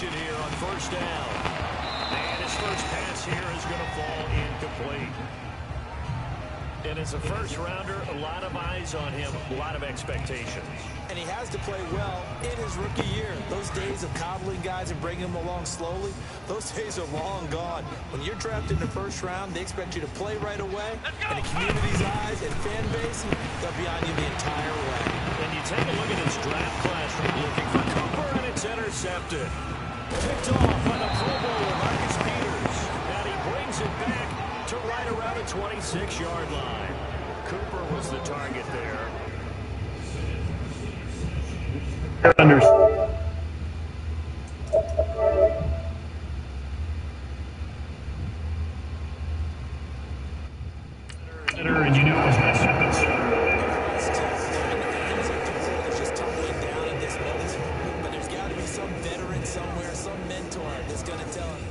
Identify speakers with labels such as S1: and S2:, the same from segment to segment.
S1: situation here on first down. And his first pass here is going to fall incomplete. And as a first-rounder, a lot of eyes on him, a lot of expectations.
S2: And he has to play well in his rookie year. Those days of coddling guys and bringing them along slowly, those days are long gone. When you're drafted in the first round, they expect you to play right away. And the community's eyes and fan base, they'll be on you the entire way.
S1: And you take a look at his draft class, looking for Cooper, and it's intercepted. Picked off by the Pro Bowler, Marcus Peters. And he brings it back to right around the 26-yard line. Cooper was the target there. And you know his best service.
S2: Just tumbling down in this moment. But there's got to be some veteran somewhere, some mentor that's going to tell him.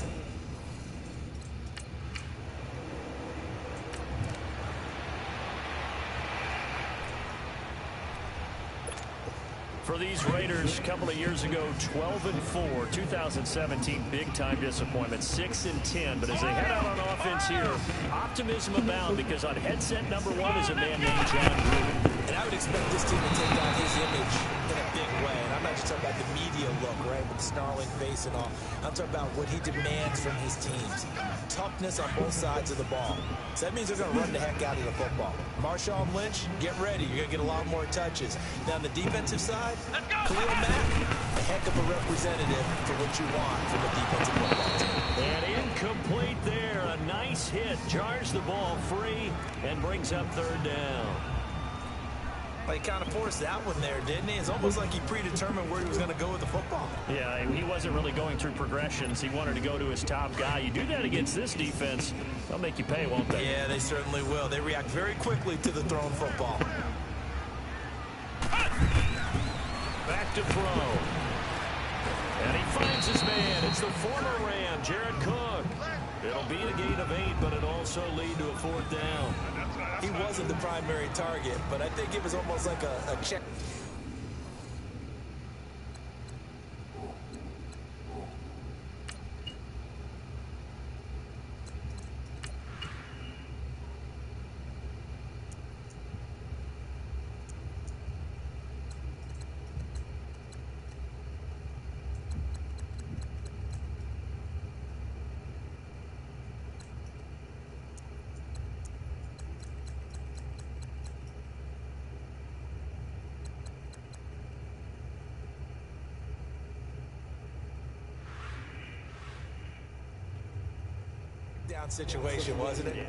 S1: For these Raiders, a couple of years ago, 12-4, 2017, big-time disappointment, 6-10. But as they head out on offense here, optimism abound because on headset number 1 is a man named John Gruden.
S2: And I would expect this team to take on his image in a big way. And I'm not just talking about the media look, right, with the snarling face and all. I'm talking about what he demands from his teams. Toughness on both sides of the ball. So that means they're going to run the heck out of the football. Marshawn Lynch, get ready. You're going to get a lot more touches. Now on the defensive side, Khalil Mack, a heck of a representative for what you want from a defensive football team.
S1: And incomplete there. A nice hit. Jars the ball free and brings up third down.
S2: Well, he kind of forced that one there, didn't he? It's almost like he predetermined where he was going to go with the football.
S1: Yeah, he wasn't really going through progressions. He wanted to go to his top guy. You do that against this defense, they'll make you pay, won't they?
S2: Yeah, they certainly will. They react very quickly to the thrown football.
S1: Back to throw. And he finds his man. It's the former Ram, Jared Cook. It'll be a gain of 8, but it'll also lead to a fourth down.
S2: He wasn't the primary target, but I think it was almost like a check. Down situation, wasn't it?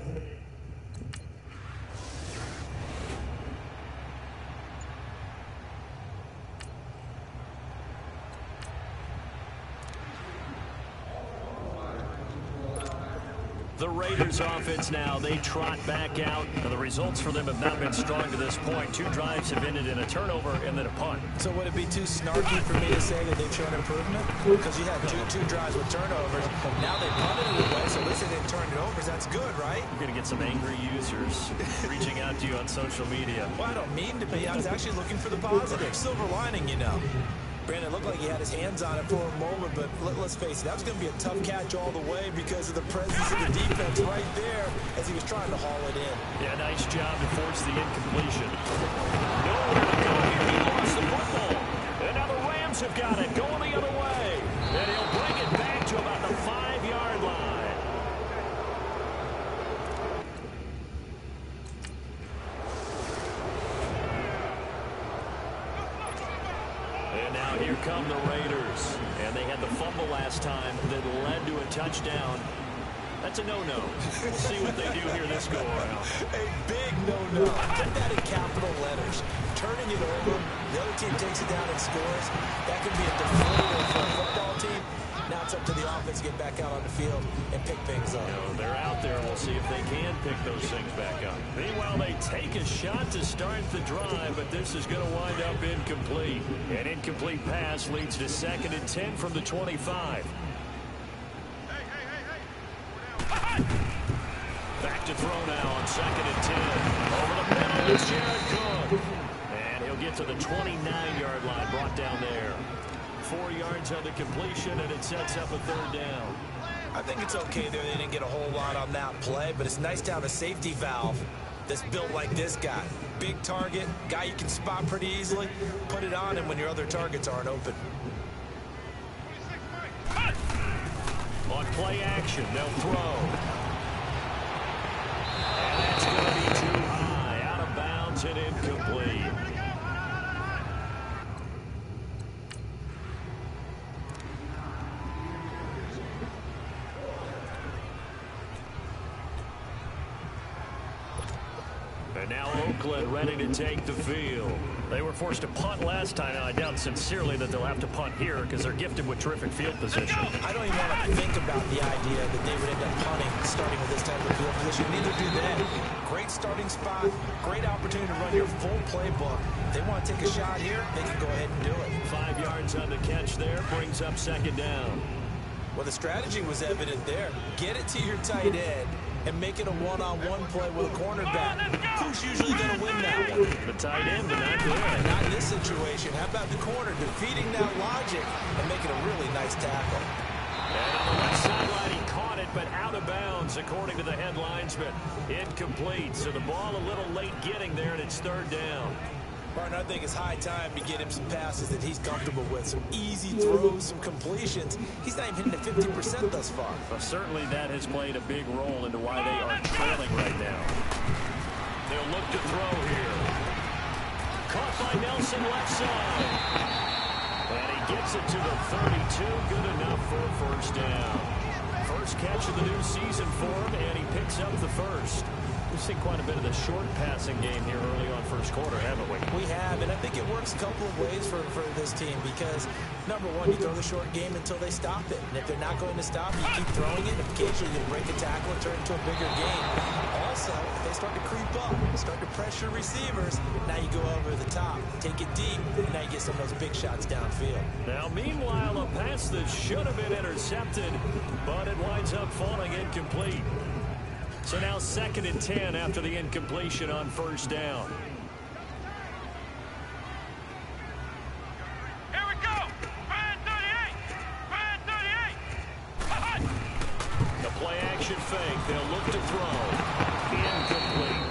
S1: The Raiders offense now, they trot back out. Now, the results for them have not been strong to this point. 2 drives have ended in a turnover and then a punt.
S2: So would it be too snarky for me to say that they've shown improvement? Because you had two drives with turnovers. Now they punted it away, so at least they didn't turn it over. That's good, right?
S1: You're going to get some angry users reaching out to you on social media.
S2: Well, I don't mean to be. I was actually looking for the positive. Silver lining, you know. Brandon, it looked like he had his hands on it for a moment, but let's face it, that was going to be a tough catch all the way because of the presence of the defense right there as he was trying to haul it in.
S1: Yeah, nice job to force the incompletion. Nowhere to go here. He lost the football. And now the Rams have got it going the other way. And he'll bring it back to about the 5-yard line. And now here come the Raiders. And they had the fumble last time that led to a touchdown. That's a no-no. We'll see what they do here this go-around.
S2: A big no-no. Put that in capital letters. Turning it over, the other team takes it down and scores. That could be a deflator for a football team. Now it's up to the offense to get back out on the field and pick things up.
S1: You know, they're out there. We'll see if they can pick those things back up. Meanwhile, they take a shot to start the drive, but this is going to wind up incomplete. An incomplete pass leads to 2nd and 10 from the 25. Back to throw now on 2nd and 10. Over the middle is Jared Cook. And he'll get to the 29-yard line, brought down there. 4 yards on the completion, and it sets up a third down.
S2: I think it's okay there. They didn't get a whole lot on that play, but it's nice to have a safety valve that's built like this guy. Big target, guy you can spot pretty easily. Put it on him when your other targets aren't open.
S1: On play action, they'll throw. And that's going to be too high. Out of bounds and incomplete. And now Oakland ready to take the field. They were forced to punt last time, and I doubt sincerely that they'll have to punt here because they're gifted with terrific field position.
S2: I don't even want to think about the idea that they would end up punting starting with this type of field position. Neither do they. Great starting spot, great opportunity to run your full playbook. If they want to take a shot here, they can go ahead and do it.
S1: 5 yards on the catch there, brings up second down.
S2: Well, the strategy was evident there. Get it to your tight end and make it a one-on-one play with a cornerback. Who's usually going to win that one?
S1: The tight end, but not good.
S2: Not in this situation. How about the corner defeating that logic and making a really nice tackle?
S1: And on the left sideline, he caught it, but out of bounds, according to the head linesman. Incomplete, so the ball a little late getting there, and it's third down.
S2: Partner, I think it's high time to get him some passes that he's comfortable with. Some easy throws, some completions. He's not even hitting the 50% thus far.
S1: Well, certainly that has played a big role into why they are trailing right now. They'll look to throw here. Caught by Nelson left side. And he gets it to the 32. Good enough for a first down. First catch of the new season for him, and he picks up the first. We've seen quite a bit of the short passing game here early on first quarter, haven't we?
S2: We have, and I think it works a couple of ways for this team because, number one, you throw the short game until they stop it. And if they're not going to stop it, you keep throwing it. And occasionally you'll break a tackle and turn it into a bigger game. Also, if they start to creep up, start to pressure receivers, now you go over the top, take it deep, and now you get some of those big shots downfield.
S1: Now, meanwhile, a pass that should have been intercepted, but it winds up falling incomplete. So now 2nd and 10 after the incompletion on first down.
S3: Here we go. Brand 38. Brand 38.
S1: The play action fake. They'll look to throw. Incomplete.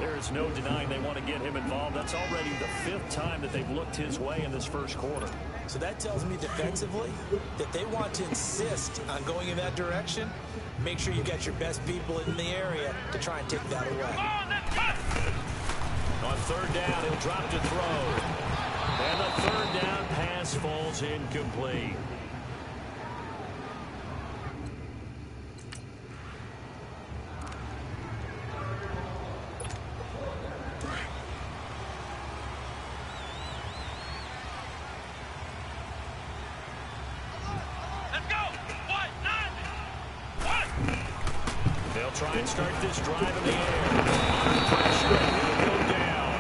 S1: There's no denying they want to get him involved. That's already the 5th time that they've looked his way in this first quarter.
S2: So that tells me defensively that they want to insist on going in that direction. Make sure you got your best people in the area to try and take that away.
S1: On third down, he'll drop to throw. And the third down pass falls incomplete. Try and start this drive in the air. Under pressure, and he'll go down.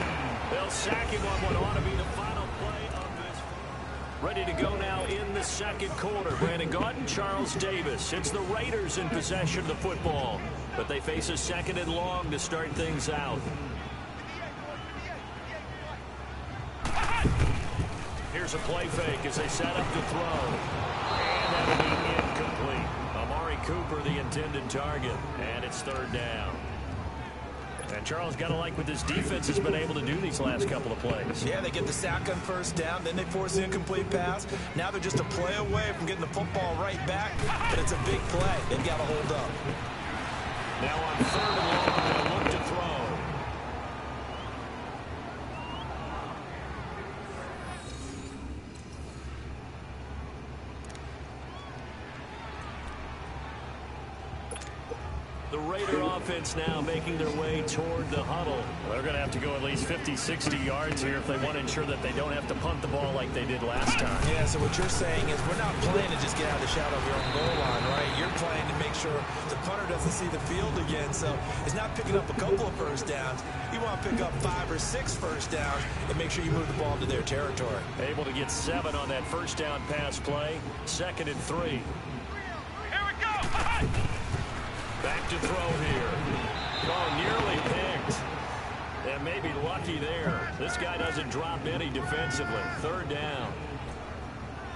S1: They'll sack him on what ought to be the final play of this. Ready to go now in the second quarter. Brandon Gaudin, Charles Davis. It's the Raiders in possession of the football, but they face a 2nd and long to start things out. Here's a play fake as they set up to throw. And that'll be incomplete. Amari Cooper, the intended target, and it's third down. And Charles, got to like what this defense has been able to do these last couple of plays.
S2: Yeah, they get the sack on first down, then they force the incomplete pass. Now they're just a play away from getting the football right back, but it's a big play. They've got to hold up.
S1: Now on 3rd and long, they'll look to throw. The Raider offense now making their way toward the huddle. They're going to have to go at least 50, 60 yards here if they want to ensure that they don't have to punt the ball like they did last time.
S2: Yeah, so what you're saying is we're not playing to just get out of the shadow of your own goal line, right? You're playing to make sure the punter doesn't see the field again. So it's not picking up a couple of first downs. You want to pick up 5 or 6 first downs and make sure you move the ball to their territory.
S1: Able to get 7 on that first down pass play. 2nd and 3.
S3: Here we go.
S1: Back to throw here. Oh, nearly picked. And maybe lucky there. This guy doesn't drop any defensively. 3rd down.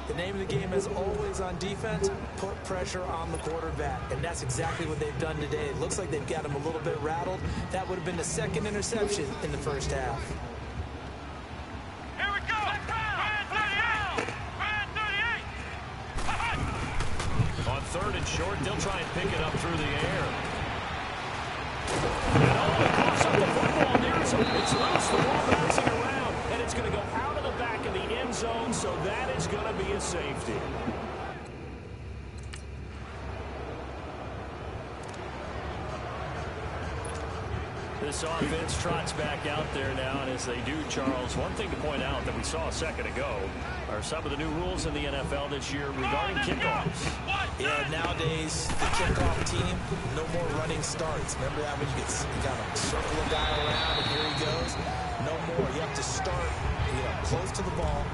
S2: The name of the game is always on defense, put pressure on the quarterback. And that's exactly what they've done today. It looks like they've got him a little bit rattled. That would have been the second interception in the first half.
S3: Here we go. Man 38.
S1: On third and short, they'll try and pick it up through the air. And they toss up the football near some. It's loose. The ball bouncing around. And it's going to go out of the back of the end zone, so that is going to be a safety. This offense trots back out there now, and as they do, Charles, one thing to point out that we saw a second ago are some of the new rules in the NFL this year regarding kickoffs.
S2: Yeah, nowadays, the kickoff team, no more running starts. Remember that when you got to circle a guy around and here he goes? No more. You have to start, close to the ball.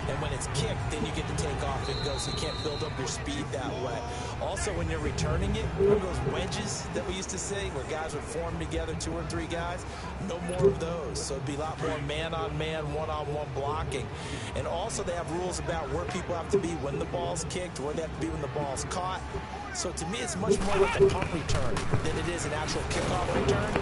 S2: And when it's kicked, then you get to take off and go, so you can't build up your speed that way. Also, when you're returning it, remember those wedges that we used to say where guys would form together, 2 or 3 guys? No more of those. So it'd be a lot more man-on-man, one-on-one blocking. And also, they have rules about where people have to be when the ball's kicked, where they have to be when the ball's caught. So to me, it's much more like a punt return than it is an actual kickoff return.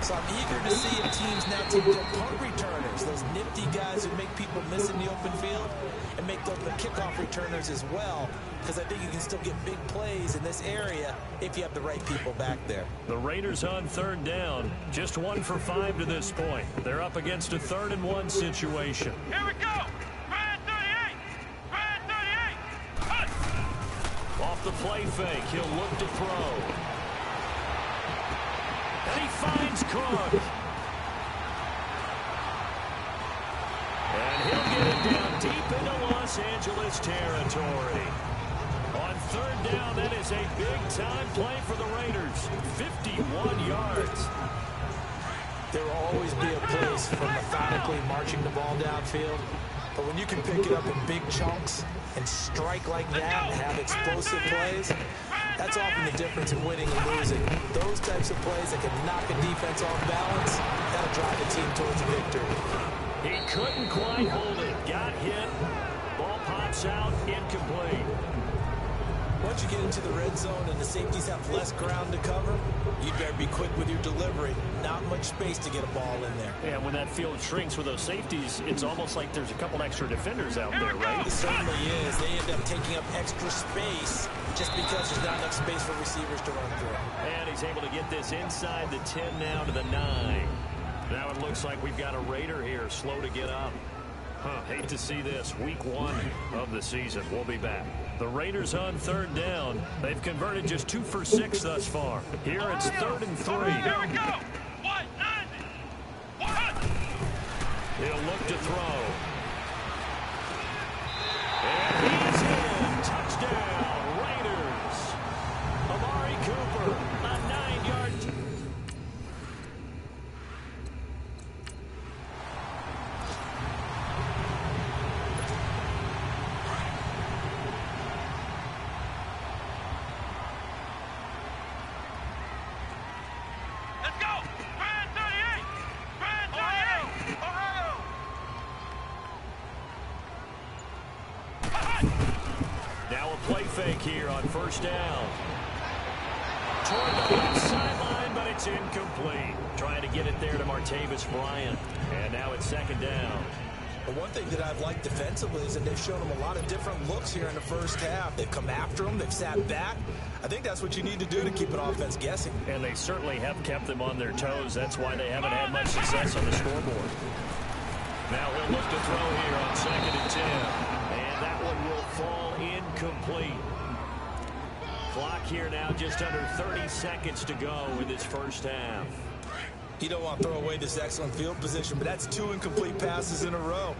S2: So I'm eager to see if teams now take their punt returners, those nifty guys who make people miss in the open field, and make them the kickoff returners as well, because I think you can still get big plays in this area if you have the right people back there.
S1: The Raiders on third down, just 1 for 5 to this point. They're up against a 3rd and 1 situation.
S3: Here we go. Man 38. Man 38. Cut.
S1: Off the play fake, he'll look to throw. And he finds Cook. And he'll get it down deep into Los Angeles territory. On third down, that is a big-time play for the Raiders. 51 yards.
S2: There will always be a place for methodically marching the ball downfield. But when you can pick it up in big chunks and strike like that and have explosive plays, that's often the difference in winning and losing. Those types of plays that can knock a defense off balance, that'll drive the team towards a victory.
S1: He couldn't quite hold it. Got hit. Ball pops out. Incomplete.
S2: Once you get into the red zone and the safeties have less ground to cover, you better be quick with your delivery. Not much space to get a ball in there.
S1: Yeah, when that field shrinks with those safeties, it's almost like there's a couple extra defenders out there, right?
S2: It certainly is. They end up taking up extra space just because there's not enough space for receivers to run through.
S1: And he's able to get this inside the 10 now to the 9. Now it looks like we've got a Raider here, slow to get up. Hate to see this. Week 1 of the season. We'll be back. The Raiders on third down. They've converted just 2 for 6 thus far. Here it's 3rd and 3.
S3: Here we go. 190.
S1: He'll look to throw. And he's in. Touchdown, Raiders. Amari Cooper, a 9-yard.
S3: Let's go. Man 38. Man 38. Ohio.
S1: Now a play fake here on first down. Toward the left sideline, but it's incomplete. Trying to get it there to Martavis Bryant. And now it's 2nd down.
S2: But one thing that I've liked defensively is that they've shown them a lot of different looks here in the first half. They've come after them. They've sat back. I think that's what you need to do to keep an offense guessing.
S1: And they certainly have kept them on their toes. That's why they haven't had much success on the scoreboard. Now he'll look to throw here on 2nd and 10. And that one will fall incomplete. Clock here now just under 30 seconds to go in this first half.
S2: You don't want to throw away this excellent field position, but that's 2 incomplete passes in a row.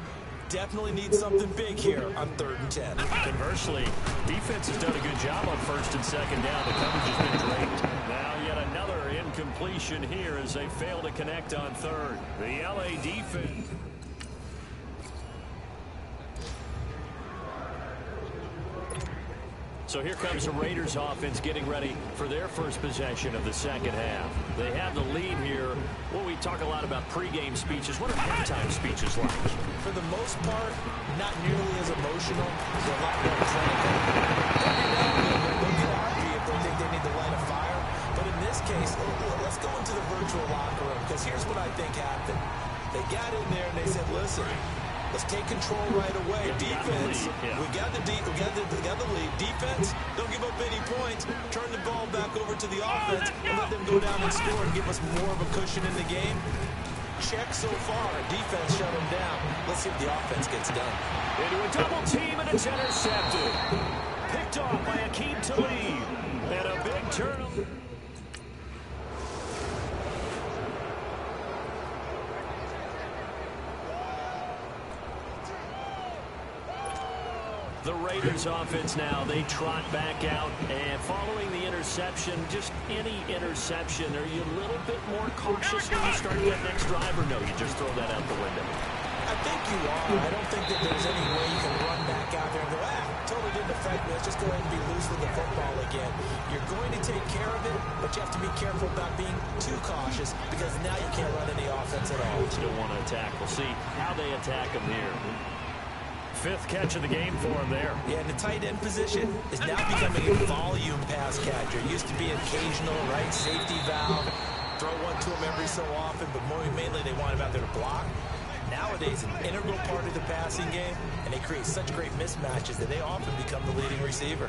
S2: Definitely need something big here on 3rd and 10.
S1: Conversely, defense has done a good job on 1st and 2nd down. The coverage has been draped. Now yet another incompletion here as they fail to connect on 3rd. The LA defense. So So here comes the Raiders offense getting ready for their first possession of the second half. They have the lead here. Well, we talk a lot about pregame speeches. What are halftime speeches like?
S2: For the most part, not nearly as emotional. They're a lot more clinical. Every now and then, they'll get argy if they think they need to light a fire. But in this case, let's go into the virtual locker room, because here's what I think happened. They got in there and they said, listen, let's take control right away. Defense, we got the lead. Defense, don't give up any points. Turn the ball back over to the offense and let them go down and score and give us more of a cushion in the game. Check so far. Defense shut them down. Let's see if the offense gets done.
S1: Into a double team, and it's intercepted. Picked off by Akeem Talib. And a big turnover. The Raiders offense now, they trot back out, and following the interception, just any interception, are you a little bit more cautious when you start that next drive, or no, you just throw that out the window?
S2: I think you are. I don't think that there's any way you can run back out there and go, totally didn't affect me. Let's just go ahead and be loose with the football again. You're going to take care of it, but you have to be careful about being too cautious, because now you can't run any offense at all.
S1: Still want to attack. We'll see how they attack them here. Fifth catch of the game for him there. Yeah, and the tight end position is now becoming a volume pass catcher. It used to be occasional, right, safety valve. Throw one to him every so often, but more mainly they want him out there to block. Nowadays, an integral part of the passing game, and they create such great mismatches that they often become the leading receiver.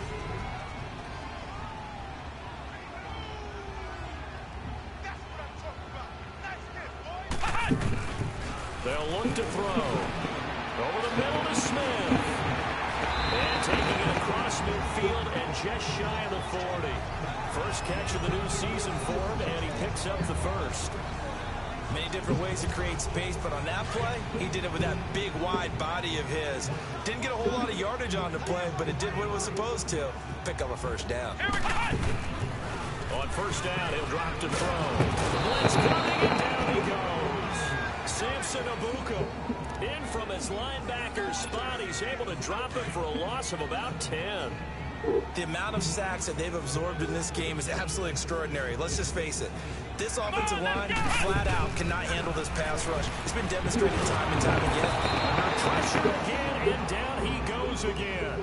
S1: They'll look to throw. Over the middle to Smith. And taking it across midfield and just shy of the 40. First catch of the new season for him, and he picks up the first. Many different ways to create space, but on that play, he did it with that big, wide body of his. Didn't get a whole lot of yardage on the play, but it did what it was supposed to. Pick up a first down. On first down, he'll drop to throw. The blitz coming, and down he goes. Samson Abuka. In from his linebacker spot, he's able to drop it for a loss of about 10. The amount of sacks that they've absorbed in this game is absolutely extraordinary. Let's just face it. This offensive line, flat out, cannot handle this pass rush. It's been demonstrated time and time again. Under pressure again, and down he goes again.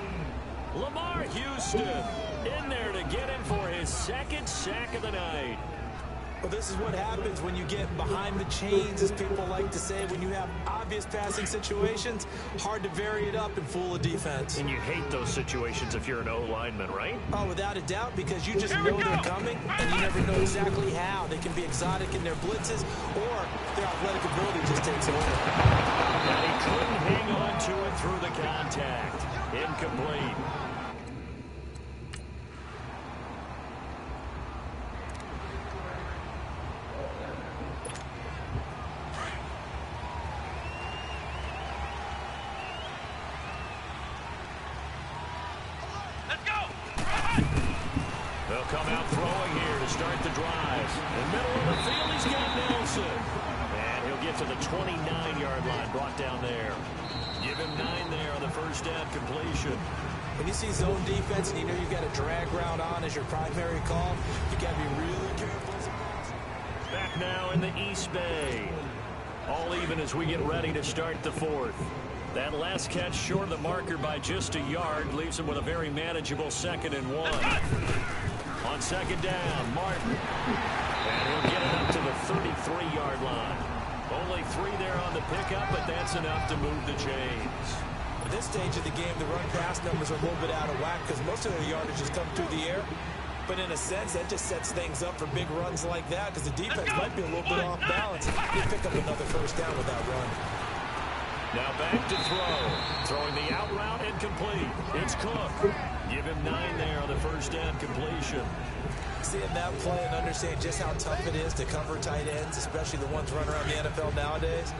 S1: Lamar Houston in there to get him for his second sack of the night. Well, this is what happens when you get behind the chains, as people like to say. When you have obvious passing situations, hard to vary it up and fool a defense. And you hate those situations if you're an O-lineman, right? Oh, without a doubt, because you just know they're coming, and you never know exactly how. They can be exotic in their blitzes, or their athletic ability just takes over. And he couldn't hang on to it through the contact. Incomplete. Come out throwing here to start the drive. In the middle of the field, he's got Nelson. And he'll get to the 29-yard line, brought down there. Give him 9 there on the first down completion. When you see zone defense and you know you've got a drag route on as your primary call, you got to be really careful. Back now in the East Bay. All even as we get ready to start the fourth. That last catch short of the marker by just a yard leaves him with a very manageable 2nd and 1. On second down, Martin. And he'll get it up to the 33-yard line. Only 3 there on the pickup, but that's enough to move the chains. At this stage of the game, the run-pass numbers are a little bit out of whack because most of their yardage has come through the air. But in a sense, that just sets things up for big runs like that because the defense might be a little bit off balance. They pick up another first down with that run. Now back to throw. Throwing the out route incomplete. It's Cook. Give him 9 there on the first down completion. Seeing that play and understanding just how tough it is to cover tight ends, especially the ones running around the NFL nowadays,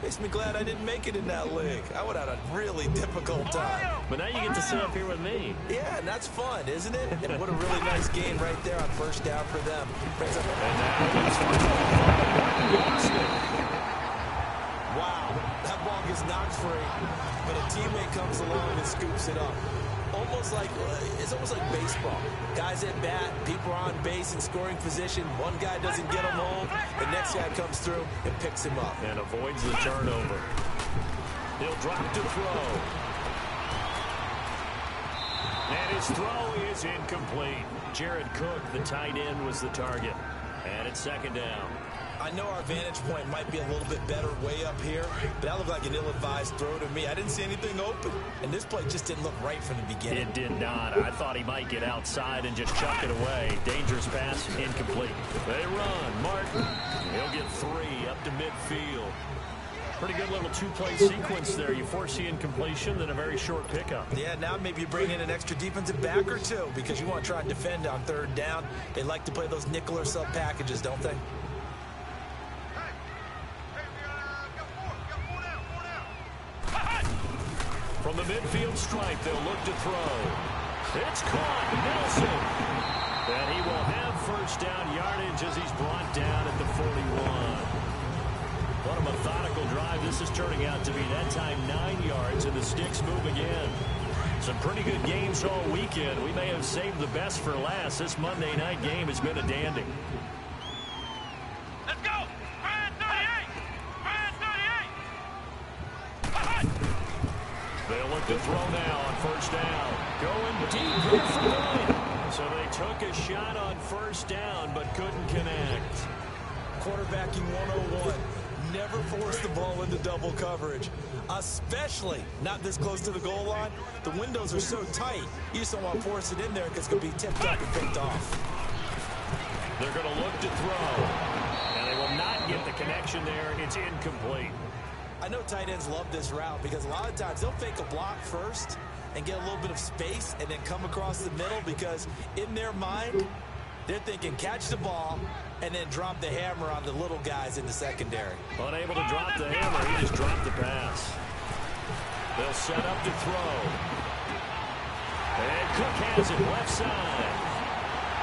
S1: makes me glad I didn't make it in that league. I would have had a really difficult time. But now you get to sit up here with me. Yeah, and that's fun, isn't it? And what a really nice game right there on first down for them. And now he's lost it. Wow, that ball gets knocked free, but a teammate comes along and scoops it up.
S2: It's almost like baseball. Guys at bat, people are on base in scoring position. One guy doesn't get him home. The next guy comes through and picks him up.
S1: And avoids the turnover. He'll drop to throw. And his throw is incomplete. Jared Cook, the tight end, was the target. And it's second down.
S2: I know our vantage point might be a little bit better way up here, but that looked like an ill-advised throw to me. I didn't see anything open, and this play just didn't look right from the beginning.
S1: It did not. I thought he might get outside and just chuck it away. Dangerous pass, incomplete. They run. Martin, he'll get 3 up to midfield. Pretty good little two-play sequence there. You force the incompletion, then a very short pickup.
S2: Yeah, now maybe you bring in an extra defensive back or two because you want to try and defend on third down. They like to play those nickel or sub packages, don't they?
S1: From the midfield stripe, they'll look to throw. It's caught. Nelson. And he will have first down yardage as he's brought down at the 41. What a methodical drive this is turning out to be. That time 9 yards, and the sticks move again. Some pretty good games all weekend. We may have saved the best for last. This Monday night game has been a dandy.
S3: Let's go! Brand 38! Brand 38!
S1: They'll look to throw now on first down. Going deep here for one. So they took a shot on first down, but couldn't connect.
S2: Quarterbacking 101. Never force the ball into double coverage, especially not this close to the goal line. The windows are so tight, you just don't want to force it in there because it's going to be tipped up and picked off.
S1: They're going to look to throw, and they will not get the connection there. It's incomplete.
S2: I know tight ends love this route because a lot of times they'll fake a block first and get a little bit of space and then come across the middle because in their mind, they're thinking catch the ball and then drop the hammer on the little guys in the secondary.
S1: Unable to drop the hammer, he just dropped the pass. They'll set up to throw. And Cook has it left side.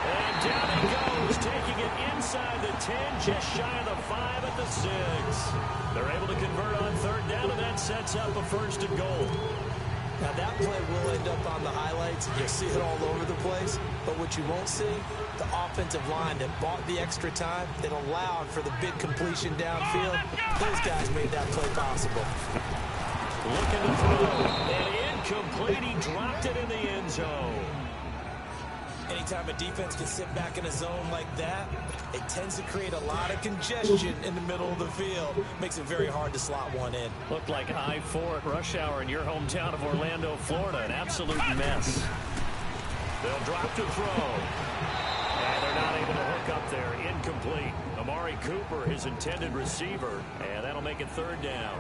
S1: And down he goes, taking it inside the 10, just shy of the 5 at the 6. They're able to convert on third down, and that sets up a first and goal.
S2: Now that play will end up on the highlights. You'll see it all over the place. But what you won't see, the offensive line that bought the extra time, that allowed for the big completion downfield. Those guys made that play possible.
S1: Looking to throw. And incomplete. He dropped it in the end zone.
S2: Anytime a defense can sit back in a zone like that, it tends to create a lot of congestion in the middle of the field. Makes it very hard to slot one in.
S1: Looked like I-4 at rush hour in your hometown of Orlando, Florida. An absolute mess. They'll drop to throw. And they're not able to hook up there. Incomplete. Amari Cooper, his intended receiver. And that'll make it third down.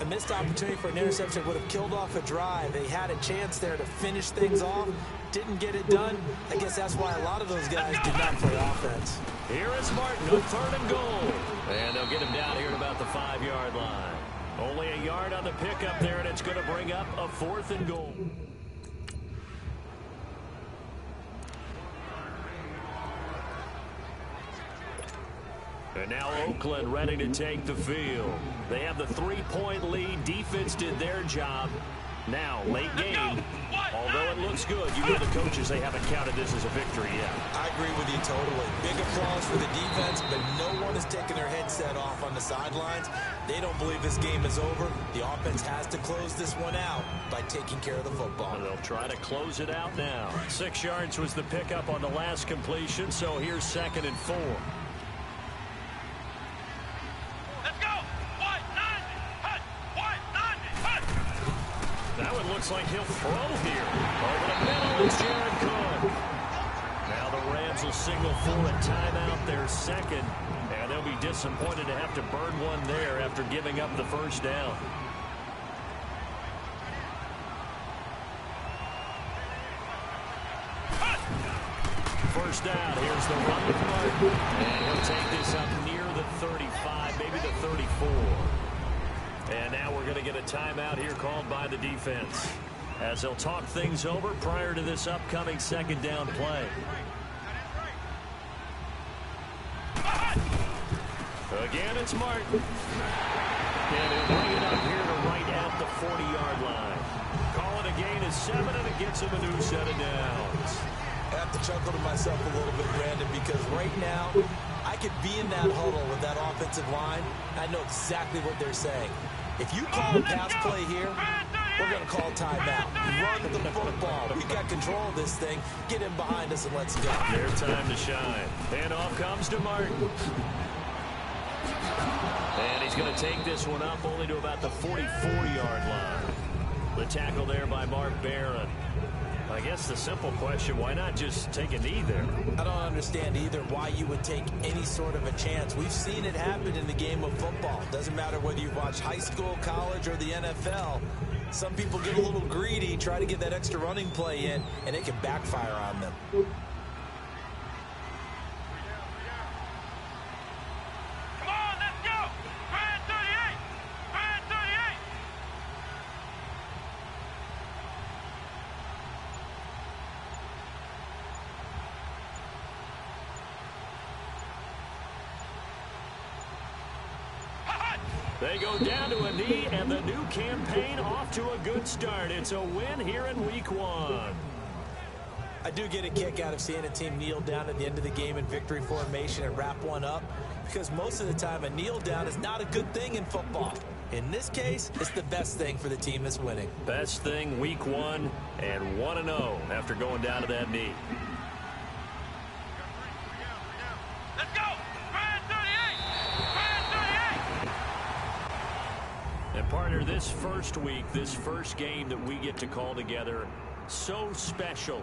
S2: A missed opportunity for an interception would have killed off a drive. They had a chance there to finish things off. Didn't get it done. I guess that's why a lot of those guys did not play offense.
S1: Here is Martin on third and goal. And they'll get him down here at about the 5-yard line. Only a yard on the pickup there, and it's going to bring up a 4th and goal. And now Oakland ready to take the field. They have the 3-point lead. Defense did their job. Now, late game, although it looks good, you know the coaches, they haven't counted this as a victory yet.
S2: I agree with you totally. Big applause for the defense, but no one is taking their headset off on the sidelines. They don't believe this game is over. The offense has to close this one out by taking care of the football.
S1: And they'll try to close it out now. 6 yards was the pickup on the last completion, so here's 2nd and 4. That one looks like he'll throw here. Over the middle is Jared Cook. Now the Rams will signal for a timeout, their second. And they'll be disappointed to have to burn one there after giving up the first down. First down, here's the run with Martin. And he'll take this up near the 35, maybe the 34. And now we're going to get a timeout here called by the defense as they'll talk things over prior to this upcoming 2nd down play. Again, it's Martin. And he'll bring it up here to right at the 40-yard line. Calling and a gain of 7, and it gets him a new set of downs.
S2: I have to chuckle to myself a little bit, Brandon, because right now I could be in that huddle with that offensive line. I know exactly what they're saying. If you call a pass play here, we're going to call timeout. Run the football. We got control of this thing. Get him behind us and let's go.
S1: Their time to shine. And off comes to Martin. And he's going to take this one up only to about the 44-yard line. The tackle there by Mark Barron. I guess the simple question, why not just take a knee there?
S2: I don't understand either why you would take any sort of a chance. We've seen it happen in the game of football. Doesn't matter whether you've watched high school, college, or the NFL. Some people get a little greedy, try to get that extra running play in, and it can backfire on them.
S3: Come on, let's go! Brand 38! Brand 38!
S1: They go down to a knee, and the new campaign off to a good start. It's a win here in week 1.
S2: I do get a kick out of seeing a team kneel down at the end of the game in victory formation and wrap one up, because most of the time a kneel down is not a good thing in football. In this case, it's the best thing for the team that's winning.
S1: Best thing week 1 and 1-0 after going down to that knee.
S3: Let's go! Brand 38! Brand 38!
S1: And partner, this first week, this first game that we get to call together, so special.